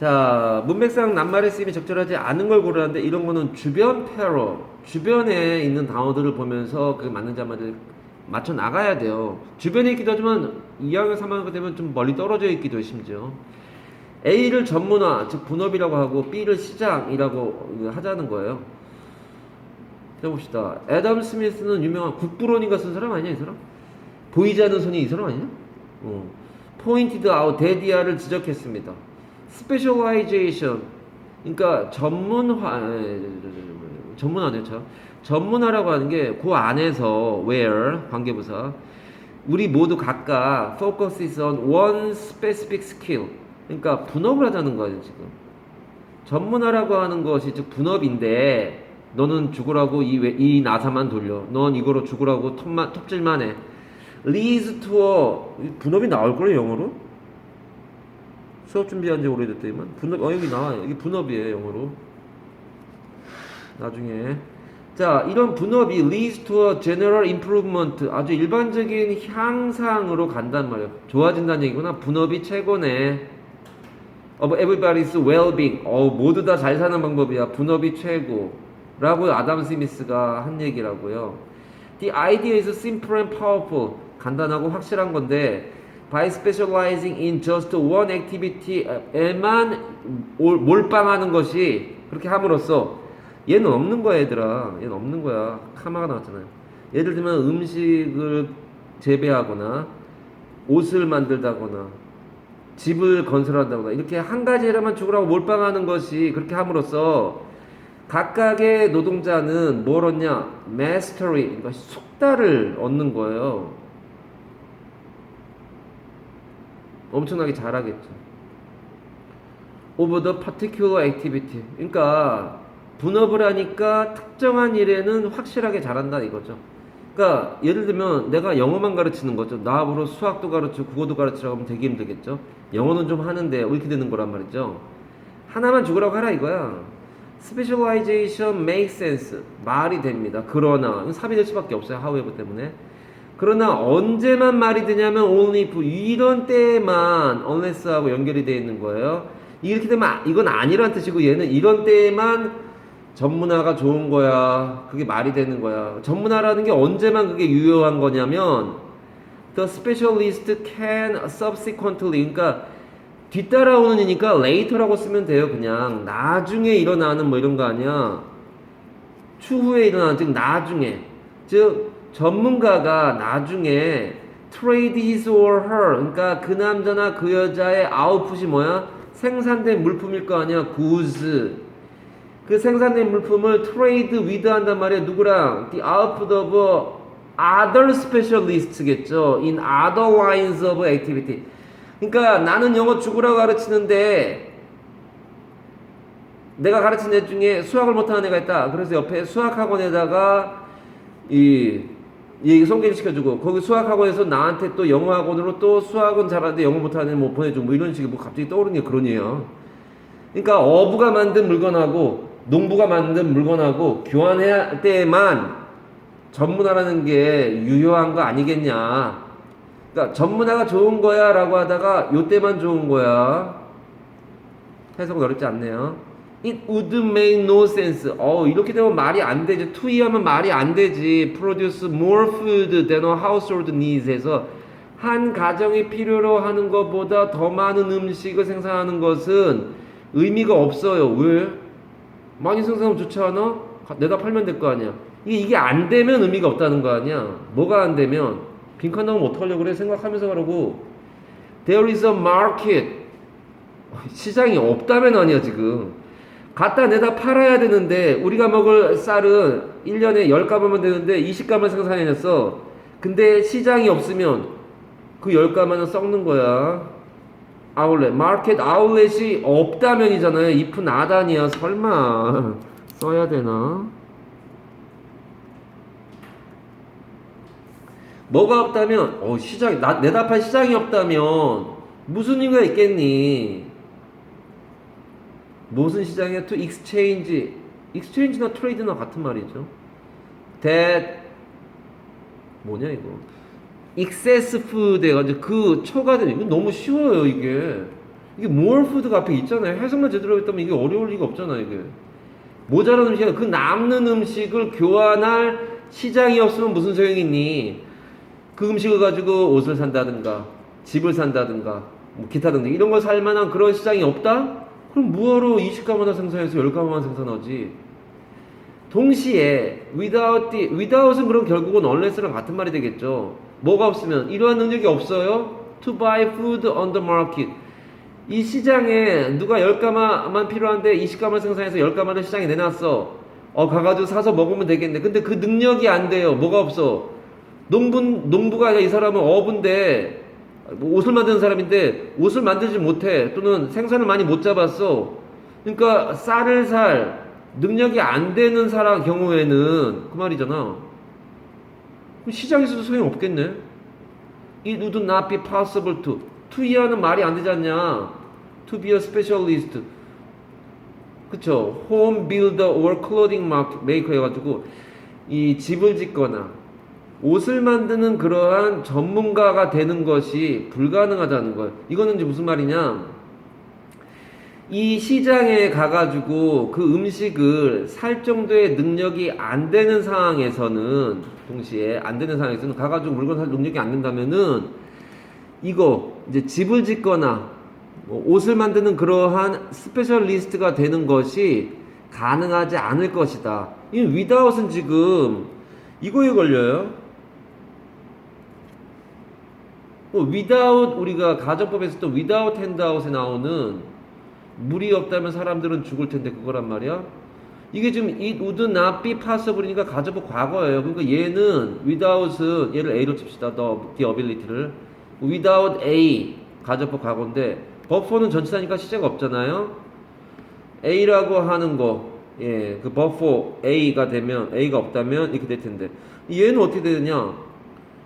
자, 문맥상 낱말의 쓰임이 적절하지 않은 걸 고르는데 이런 거는 주변 패러, 주변에 있는 단어들을 보면서 그 맞는 자마를 맞춰 나가야 돼요. 주변에 있기도 하지만 2학년, 3학년 되면 좀 멀리 떨어져 있기도 해, 심지어. A를 전문화, 즉 분업이라고 하고 B를 시장이라고 하자는 거예요. 해봅시다. 애덤 스미스는 유명한 국부론인가 쓴 사람 아니야, 이 사람? 보이지 않는 손이 이 사람 아니야? 포인티드 아웃 데디아를 지적했습니다. 스페셜라이제이션, 그러니까 전문화네, 참. 전문화라고 하는 게 그 안에서 where 관계부사 우리 모두 각각 focus is on one specific skill. 그러니까 분업을 하자는 거예요, 지금. 전문화라고 하는 것이 즉 분업인데 너는 죽으라고 이 나사만 돌려. 넌 이거로 죽으라고 톱질만 해. leads to 분업이 나올 거예요, 영어로? 수업 준비한 지 오래됐더니만 분업 여기 나와요. 이게 분업이에요, 영어로. 나중에 자, 이런 분업이 leads to a general improvement 아주 일반적인 향상으로 간단 말이에요. 좋아진다는 얘기구나. 분업이 최고네. of everybody's well-being. 모두 다 잘 사는 방법이야. 분업이 최고라고 아담 스미스가 한 얘기라고요. The idea is simple and powerful. 간단하고 확실한 건데 by specializing in just one activity에만 몰빵하는 것이 그렇게 함으로써 얘는 없는 거야, 얘들아. 얘는 없는 거야. 카마가 나왔잖아요. 예를 들면 음식을 재배하거나 옷을 만들다거나 집을 건설한다거나 이렇게 한 가지 일에만 죽으라고 몰빵하는 것이 그렇게 함으로써 각각의 노동자는 뭘 얻냐? mastery, 그러니까 숙달을 얻는 거예요. 엄청나게 잘하겠죠. over the particular activity. 그러니까 분업을 하니까 특정한 일에는 확실하게 잘한다 이거죠. 그러니까 예를 들면 내가 영어만 가르치는 거죠. 나하고 수학도 가르치고 국어도 가르치라고 하면 되게 힘들겠죠. 영어는 좀 하는데 이렇게 되는 거란 말이죠. 하나만 죽으라고 하라 이거야. Specialization makes sense. 말이 됩니다. 그러나 삽입될 수밖에 없어요. however 때문에. 그러나 언제만 말이 되냐면 only if 이런 때에만 unless하고 연결이 되어 있는 거예요. 이렇게 되면 이건 아니란 뜻이고 얘는 이런 때에만 전문화가 좋은 거야. 그게 말이 되는 거야. 전문화라는 게 언제만 그게 유효한 거냐면 the specialist can subsequently, 그러니까 뒤따라오는 이니까 later라고 쓰면 돼요. 그냥 나중에 일어나는 뭐 이런 거 아니야. 추후에 일어나는, 즉 나중에, 즉 전문가가 나중에 trade his or her, 그러니까 그 남자나 그 여자의 아웃풋이 뭐야? 생산된 물품일 거 아니야. goods. 그 생산된 물품을 trade with 한단 말이에요. 누구랑? The output of other specialists겠죠. In other lines of activity. 그러니까 나는 영어 죽으라고 가르치는데 내가 가르친 애 중에 수학을 못하는 애가 있다. 그래서 옆에 수학학원에다가 이 소개를 시켜주고 거기 수학학원에서 나한테 또 영어학원으로 또 수학은 잘하는데 영어 못하는 애 뭐 보내주고 뭐 이런 식의 뭐 갑자기 떠오르는 게 그런 얘기야. 그러니까 어부가 만든 물건하고 농부가 만든 물건하고 교환할 때만 전문화라는 게 유효한 거 아니겠냐. 그러니까 전문화가 좋은 거야 라고 하다가 요때만 좋은 거야. 해석은 어렵지 않네요. It would make no sense. 이렇게 되면 말이 안 되지. 투이하면 말이 안 되지. Produce more food than a household needs 해서 한 가정이 필요로 하는 것보다 더 많은 음식을 생산하는 것은 의미가 없어요. 왜? 많이 생산하면 좋지 않아? 내다 팔면 될 거 아니야. 이게 안 되면 의미가 없다는 거 아니야. 뭐가 안 되면? 빈칸 나오면 어떡하려고 그래? 생각하면서 가라고. There is a market. 시장이 없다면 아니야 지금. 갖다 내다 팔아야 되는데 우리가 먹을 쌀은 1년에 10가마면 되는데 20가마 생산해냈어. 근데 시장이 없으면 그 10가마는 썩는 거야. 아울렛, 마켓 아울렛이 없다면이잖아요. if 나단이야. 설마 써야 되나? 뭐가 없다면 시장 내다 팔 시장이 없다면 무슨 의미가 있겠니? 무슨 시장이야? to exchange. exchange나 trade나 같은 말이죠. that 뭐냐 이거? excess food 해가지고 그 초과된 이건 너무 쉬워요 이게. 이게 more food가 앞에 있잖아요. 해석만 제대로 했다면 이게 어려울 리가 없잖아요. 이게 모자란 음식이 그 남는 음식을 교환할 시장이 없으면 무슨 소용이 있니? 그 음식을 가지고 옷을 산다든가 집을 산다든가 뭐 기타 등등 이런 걸 살 만한 그런 시장이 없다? 그럼 뭐하러 20가마나 생산해서 10가마만 생산하지? 동시에 without은 그럼 결국은 unless랑 같은 말이 되겠죠. 뭐가 없으면 이러한 능력이 없어요. To buy food on the market. 이 시장에 누가 10가마만 필요한데 20가마 생산해서 10가마를 시장에 내놨어. 가가지고 사서 먹으면 되겠네. 근데 그 능력이 안 돼요. 뭐가 없어? 농부가 아니라 이 사람은 어부인데 뭐 옷을 만드는 사람인데 옷을 만들지 못해. 또는 생선을 많이 못 잡았어. 그러니까 쌀을 살 능력이 안 되는 사람 경우에는 그 말이잖아. 시장에서도 소용 없겠네. It would not be possible to 이하는 말이 안 되지 않냐. To be a specialist. 그쵸. Home builder or clothing maker 해가지고 이 집을 짓거나 옷을 만드는 그러한 전문가가 되는 것이 불가능하다는 거예요. 이거는 이제 무슨 말이냐. 이 시장에 가가지고 그 음식을 살 정도의 능력이 안 되는 상황에서는, 동시에 안 되는 상황에서는 가가지고 물건 살 능력이 안 된다면은 이거 이제 집을 짓거나 뭐 옷을 만드는 그러한 스페셜리스트가 되는 것이 가능하지 않을 것이다. 이 without은 지금 이거에 걸려요. without, 우리가 가정법에서 또 without handout에 나오는 물이 없다면 사람들은 죽을 텐데 그거란 말이야. 이게 지금 it would not be possible이니까 가정법 과거예요. 그러니까 얘는 without은 얘를 A로 칩시다. the ability를 without A 가정법 과거인데 buffer는 전치사니까 시제가 없잖아요. A라고 하는 거, 예, 그 buffer A가 되면 A가 없다면 이렇게 될 텐데 얘는 어떻게 되느냐?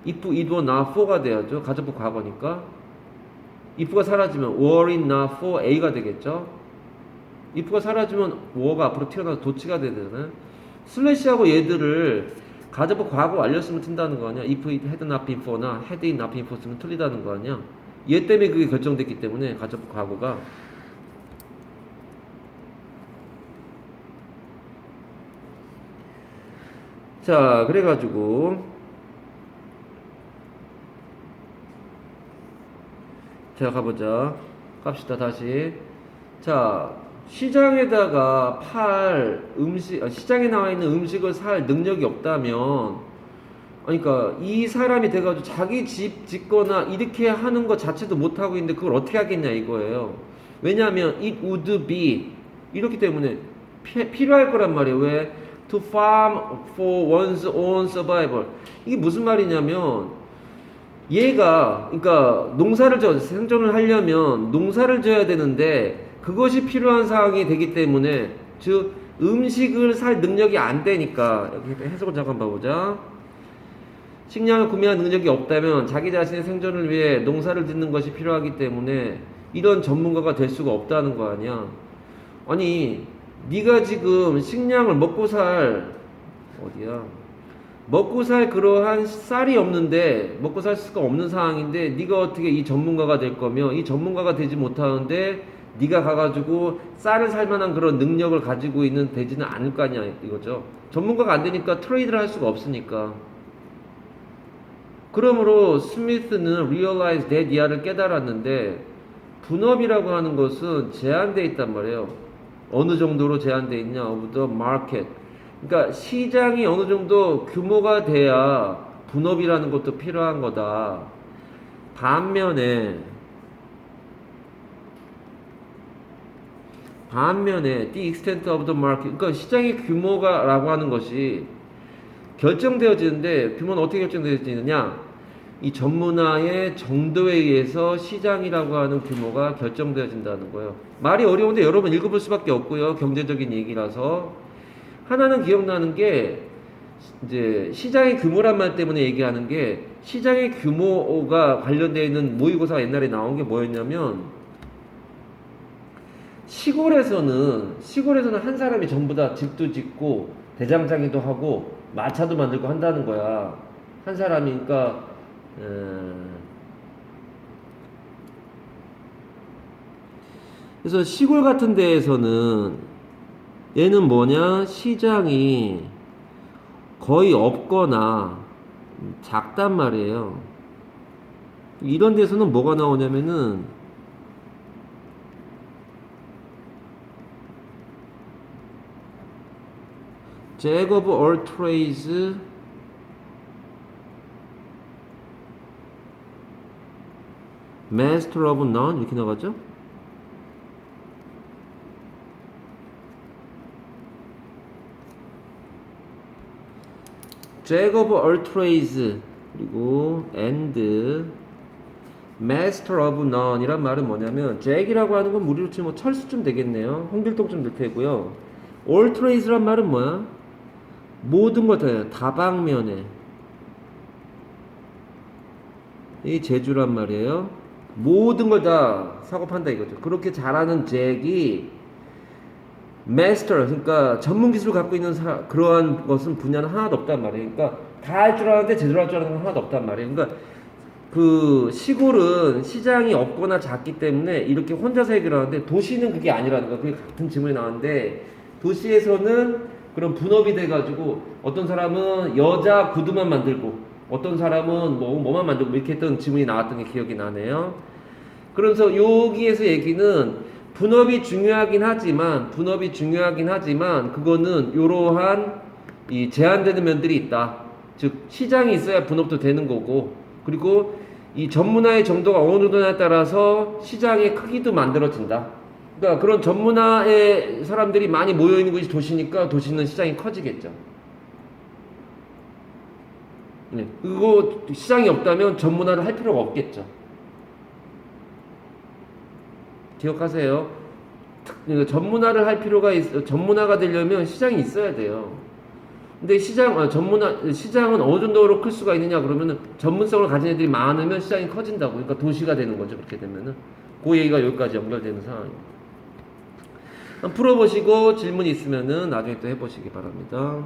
if it were not for가 돼야죠. 가정법 과거니까. if가 사라지면 were it not for A가 되겠죠. if가 사라지면 were가 앞으로 튀어나와서 도치가 되잖아요. 슬래시하고 얘들을 가정법 과거 알렸으면 튼다는 거 아니야. if it had not been for나 had it not been for 쓰면 틀리다는 거 아니야. 얘 때문에 그게 결정됐기 때문에 가정법 과거가. 자, 그래가지고 자, 가보자. 갑시다, 다시. 자, 시장에다가 팔 음식, 시장에 나와 있는 음식을 살 능력이 없다면, 그러니까 이 사람이 돼가지고 자기 집 짓거나 이렇게 하는 것 자체도 못하고 있는데 그걸 어떻게 하겠냐 이거예요. 왜냐하면 it would be 이렇기 때문에 필요할 거란 말이에요. 왜? To farm for one's own survival. 이게 무슨 말이냐면 얘가, 그러니까 농사를 생존을 하려면 농사를 져야 되는데 그것이 필요한 상황이 되기 때문에, 즉 음식을 살 능력이 안 되니까, 여기 해석을 잠깐 봐보자. 식량을 구매할 능력이 없다면 자기 자신의 생존을 위해 농사를 짓는 것이 필요하기 때문에 이런 전문가가 될 수가 없다는 거 아니야. 아니, 네가 지금 식량을 먹고 살, 어디야? 먹고 살 그러한 쌀이 없는데, 먹고 살 수가 없는 상황인데 네가 어떻게 이 전문가가 될 거며, 이 전문가가 되지 못하는데 네가 가가지고 쌀을 살 만한 그런 능력을 가지고 있는 되지는 않을 거 아니야 이거죠. 전문가가 안 되니까 트레이드를 할 수가 없으니까. 그러므로 스미스는 realize that 이하를 깨달았는데, 분업이라고 하는 것은 제한되어 있단 말이에요. 어느 정도로 제한되어 있냐? of the market. 그러니까 시장이 어느 정도 규모가 돼야 분업이라는 것도 필요한 거다. 반면에 the extent of the market, 그러니까 시장의 규모가라고 하는 것이 결정되어지는데, 규모는 어떻게 결정되어지느냐? 이 전문화의 정도에 의해서 시장이라고 하는 규모가 결정되어진다는 거예요. 말이 어려운데 여러분 읽어볼 수밖에 없고요. 경제적인 얘기라서. 하나는 기억나는 게, 이제 시장의 규모란 말 때문에 얘기하는 게, 시장의 규모가 관련되어 있는 모의고사가 옛날에 나온 게 뭐였냐면, 시골에서는 한 사람이 전부 다 집도 짓고 대장장이도 하고 마차도 만들고 한다는 거야. 한 사람이. 그러니까 그래서 시골 같은 데에서는 얘는 뭐냐? 시장이 거의 없거나 작단 말이에요. 이런 데서는 뭐가 나오냐면은 Jack of all trades, Master of none 이렇게 나가죠? Jack of all trades 그리고 and Master of none 이란 말은 뭐냐면 Jack이라고 하는 건 우리로 치면 뭐 철수쯤 되겠네요. 홍길동쯤 될 테고요. All trades란 말은 뭐야? 모든 걸 다 다방면에 이 재주란 말이에요. 모든 걸 다 사고 판다 이거죠. 그렇게 잘하는 잭이 마스터 그러니까 전문 기술을 갖고 있는 그러한 것은 분야는 하나도 없단 말이에요. 그러니까 다 할 줄 아는데 제대로 할 줄 아는 건 하나도 없단 말이에요. 그러니까 그 시골은 시장이 없거나 작기 때문에 이렇게 혼자서 해결하는데 도시는 그게 아니라는 거야. 그게 같은 질문이 나왔는데 도시에서는 그런 분업이 돼가지고 어떤 사람은 여자 구두만 만들고 어떤 사람은 뭐만 만들고 이렇게 했던 질문이 나왔던 게 기억이 나네요. 그래서 여기에서 얘기는 분업이 중요하긴 하지만 그거는 이러한 이 제한되는 면들이 있다. 즉 시장이 있어야 분업도 되는 거고 그리고 이 전문화의 정도가 어느 정도냐에 따라서 시장의 크기도 만들어진다. 그러니까 그런 전문화의 사람들이 많이 모여 있는 곳이 도시니까 도시는 시장이 커지겠죠. 네. 그리고 시장이 없다면 전문화를 할 필요가 없겠죠. 기억하세요. 전문화를 할 필요가 전문화가 되려면 시장이 있어야 돼요. 근데 시장은 어느 정도로 클 수가 있느냐 그러면은 전문성을 가진 애들이 많으면 시장이 커진다고. 그러니까 도시가 되는 거죠. 그렇게 되면은. 그 얘기가 여기까지 연결되는 상황입니다. 한번 풀어보시고 질문 있으면은 나중에 또 해보시기 바랍니다.